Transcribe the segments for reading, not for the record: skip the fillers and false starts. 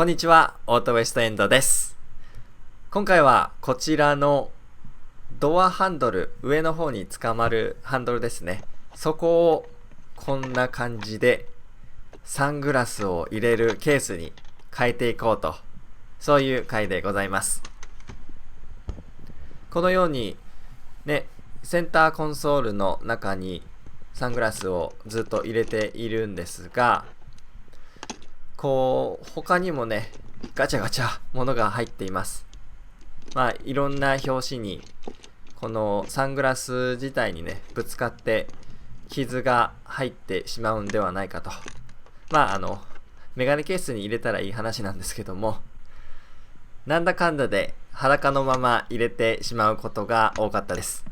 こんにちは、オートウエストエンドです。今回はこちらのドアハンドル、上の方に捕まるハンドルですね。そこをこんな感じでサングラスを入れるケースに変えていこうと、そういう回でございます。このようにね、センターコンソールの中にサングラスをずっと入れているんですが、他にもね、ガチャガチャ物が入っています。いろんな拍子にこのサングラス自体にねぶつかって傷が入ってしまうんではないかと。メガネケースに入れたらいい話なんですけども、なんだかんだで裸のまま入れてしまうことが多かったです。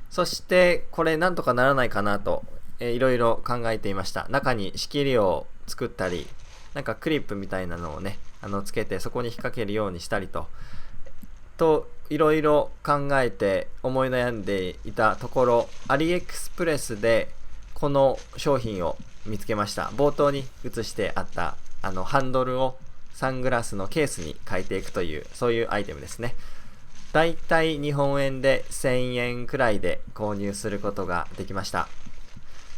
そしてこれなんとかならないかなと、いろいろ考えていました。中に仕切りを作ったり、なんかクリップみたいなのをねつけてそこに引っ掛けるようにしたりといろいろ考えて思い悩んでいたところ、アリエクスプレスでこの商品を見つけました。冒頭に写してあったハンドルをサングラスのケースに変えていくという、そういうアイテムですね。だいたい日本円で1000円くらいで購入することができました。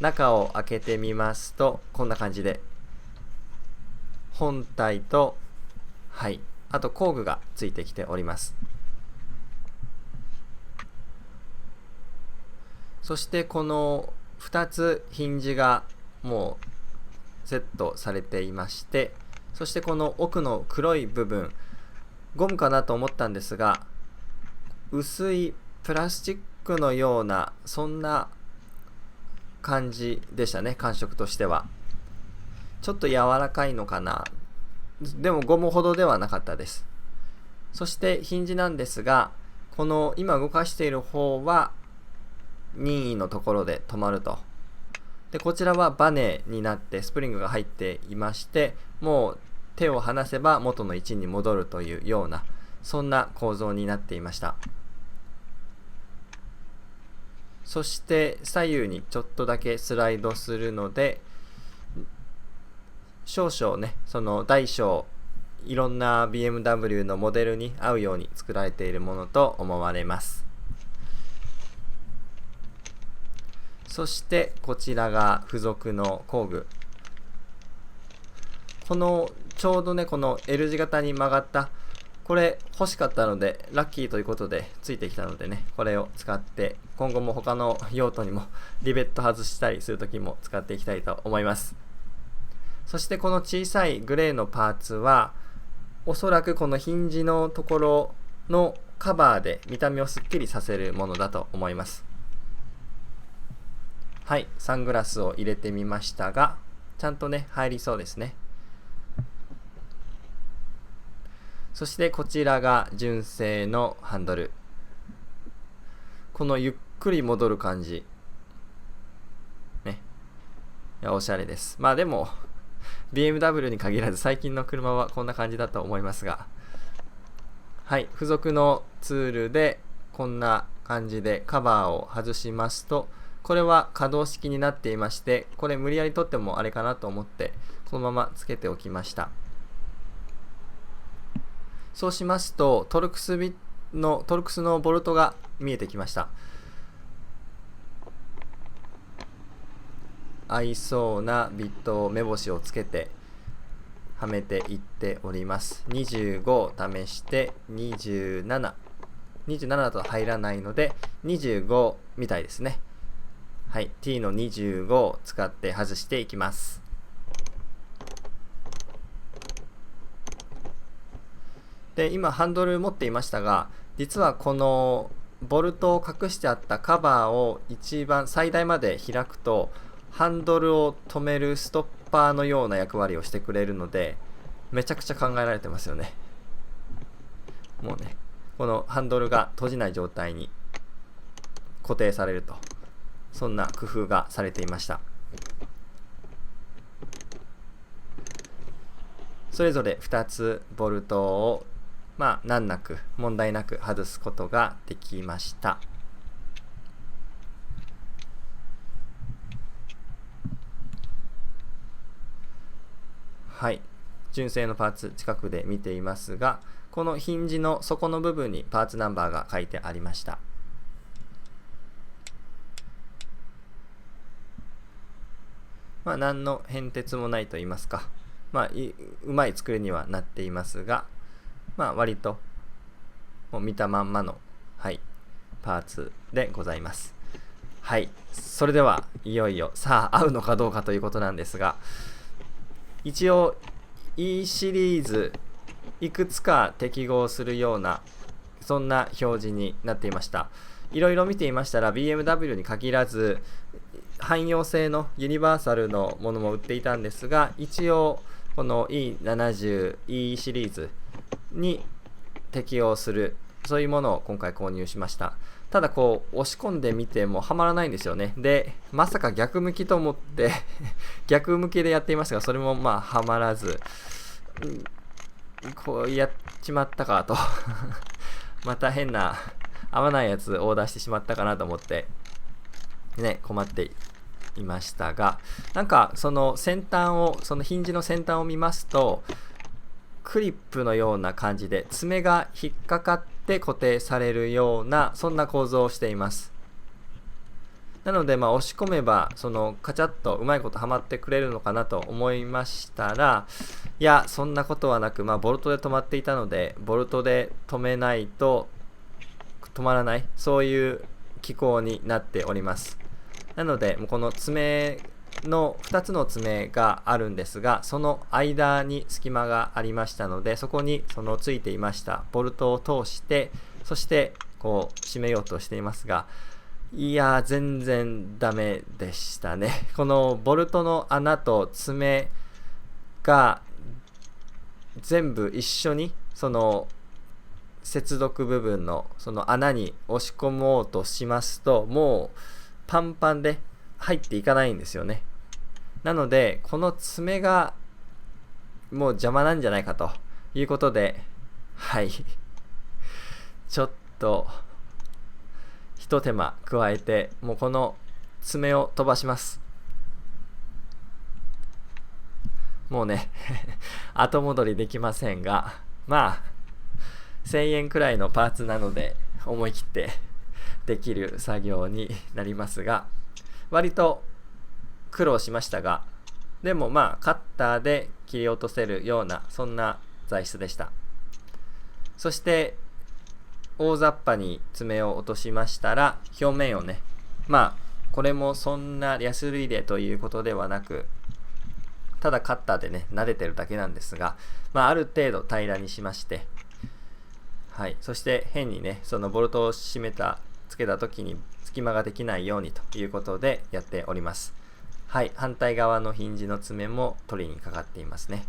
中を開けてみますとこんな感じで、本体とあと工具がついてきております。そしてこの2つヒンジがもうセットされていまして、そしてこの奥の黒い部分、ゴムかなと思ったんですが、薄いプラスチックのようなそんな感じでしたね。感触としてはちょっと柔らかいのかな。でもゴムほどではなかったです。そしてヒンジなんですが、この今動かしている方は任意のところで止まると。でこちらはバネになってスプリングが入っていまして、もう手を離せば元の位置に戻るというような、そんな構造になっていました。そして左右にちょっとだけスライドするので、少々ね、その大小いろんな BMW のモデルに合うように作られているものと思われます。そしてこちらが付属の工具。このちょうどね、この L 字型に曲がった、これ欲しかったのでラッキーということでついてきたのでね、これを使って今後も他の用途にもリベット外したりするときも使っていきたいと思います。そしてこの小さいグレーのパーツはおそらくこのヒンジのところのカバーで見た目をすっきりさせるものだと思います。サングラスを入れてみましたが、ちゃんとね入りそうですね。そしてこちらが純正のハンドル。このゆっくり戻る感じね、いやおしゃれです。でもBMW に限らず最近の車はこんな感じだと思いますが、付属のツールでこんな感じでカバーを外しますと、これは可動式になっていまして、これ無理やり取ってもあれかなと思ってこのままつけておきました。そうしますとトルクスのボルトが見えてきました。合いそうなビット目星をつけてはめていっております。25を試して27だと入らないので25みたいですね。T の25を使って外していきます。で今ハンドル持っていましたが、実はこのボルトを隠してあったカバーを一番最大まで開くとハンドルを止めるストッパーのような役割をしてくれるので、めちゃくちゃ考えられてますよね。もうね、このハンドルが閉じない状態に固定されると、そんな工夫がされていました。それぞれ2つボルトを問題なく外すことができました。純正のパーツ近くで見ていますが、このヒンジの底の部分にパーツナンバーが書いてありました。何の変哲もないと言いますか、うまい作りにはなっていますが、割ともう見たまんまの、パーツでございます。それではいよいよさあ合うのかどうかということなんですが、一応 E シリーズいくつか適合するようなそんな表示になっていました。いろいろ見ていましたら BMW に限らず汎用性のユニバーサルのものも売っていたんですが、一応この E70E シリーズに適用するそういうものを今回購入しました。ただ押し込んでみてもはまらないんですよね。でまさか逆向きと思って逆向きでやっていましたが、それもはまらず、やっちまったかとまた変な合わないやつオーダーしてしまったかなと思って困っていましたが、その先端を、そのヒンジの先端を見ますとクリップのような感じで爪が引っかかって固定されるようなそんな構造をしています。なので押し込めばカチャッとうまいことはまってくれるのかなと思いましたら、いやそんなことはなく、ボルトで止まっていたのでボルトで止めないと止まらない、そういう機構になっております。なのでこの爪の2つの爪があるんですが、その間に隙間がありましたので、そこについていましたボルトを通して、そして締めようとしていますが、いや全然ダメでしたね。このボルトの穴と爪が全部一緒に接続部分の穴に押し込もうとしますと、もうパンパンで入っていかないんですよね。なのでこの爪がもう邪魔なんじゃないかということで、ちょっと一手間加えて、もうこの爪を飛ばします。もうね後戻りできませんが、1000円くらいのパーツなので思い切ってできる作業になりますが、割と苦労しましたが、でもカッターで切り落とせるようなそんな材質でした。そして大雑把に爪を落としましたら、表面をね、これもそんなヤスリでということではなく、ただカッターでね撫でてるだけなんですが、ある程度平らにしまして、そして変にねボルトをつけた時に隙間ができないようにということでやっております。反対側のヒンジの爪も取りにかかっていますね。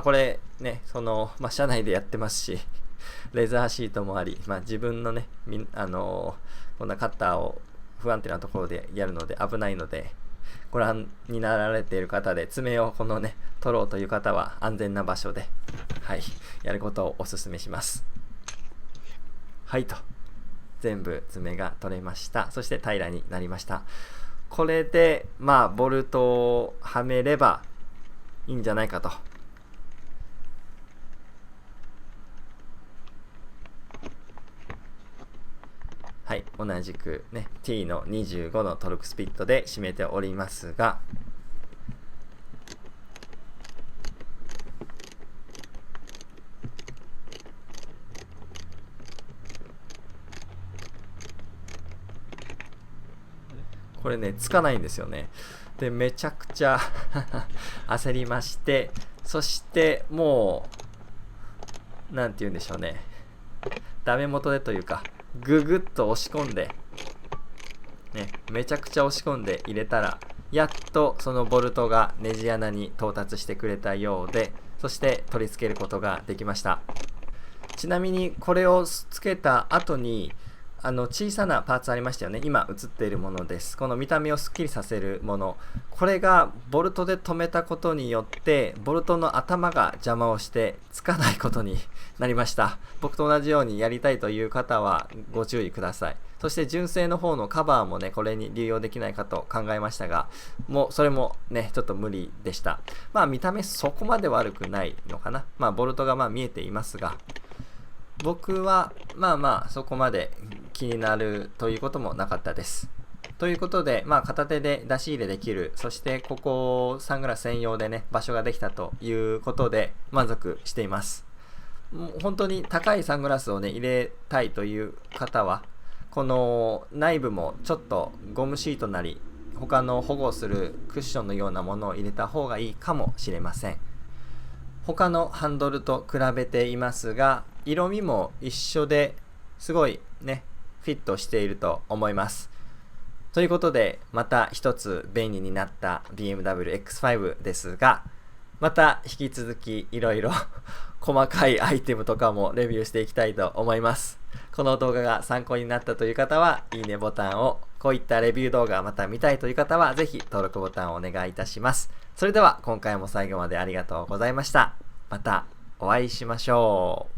これね車内でやってますしレザーシートもあり、自分のねこんなカッターを不安定なところでやるので危ないので、ご覧になられている方で爪を取ろうという方は安全な場所でやることをお勧めします。と全部爪が取れました。そして平らになりました。これでボルトをはめればいいんじゃないかと。同じくね T の25のトルクスピットで締めておりますが、これねつかないんですよね。でめちゃくちゃ焦りまして、そしてもうなんて言うんでしょうね、ダメ元でというかググッと押し込んで、めちゃくちゃ押し込んで入れたら、やっとそのボルトがネジ穴に到達してくれたようで、そして取り付けることができました。ちなみにこれをつけた後に小さなパーツありましたよね。今映っているものです。この見た目をスッキリさせるもの。これがボルトで留めたことによって、ボルトの頭が邪魔をしてつかないことになりました。僕と同じようにやりたいという方はご注意ください。そして純正の方のカバーもね、これに流用できないかと考えましたが、もうそれもね、ちょっと無理でした。まあ見た目そこまで悪くないのかな。まあボルトが見えていますが、僕はそこまで気になるということもなかったです。ということで、片手で出し入れできる、そしてここサングラス専用でね、場所ができたということで満足しています。もう本当に高いサングラスをね、入れたいという方は、この内部もちょっとゴムシートなり、他の保護するクッションのようなものを入れた方がいいかもしれません。他のハンドルと比べていますが、色味も一緒ですごいね、フィットしていると思います。ということで、また一つ便利になった BMW X5 ですが、また引き続きいろいろ細かいアイテムとかもレビューしていきたいと思います。この動画が参考になったという方は、いいねボタンを、こういったレビュー動画また見たいという方は、ぜひ登録ボタンをお願いいたします。それでは今回も最後までありがとうございました。またお会いしましょう。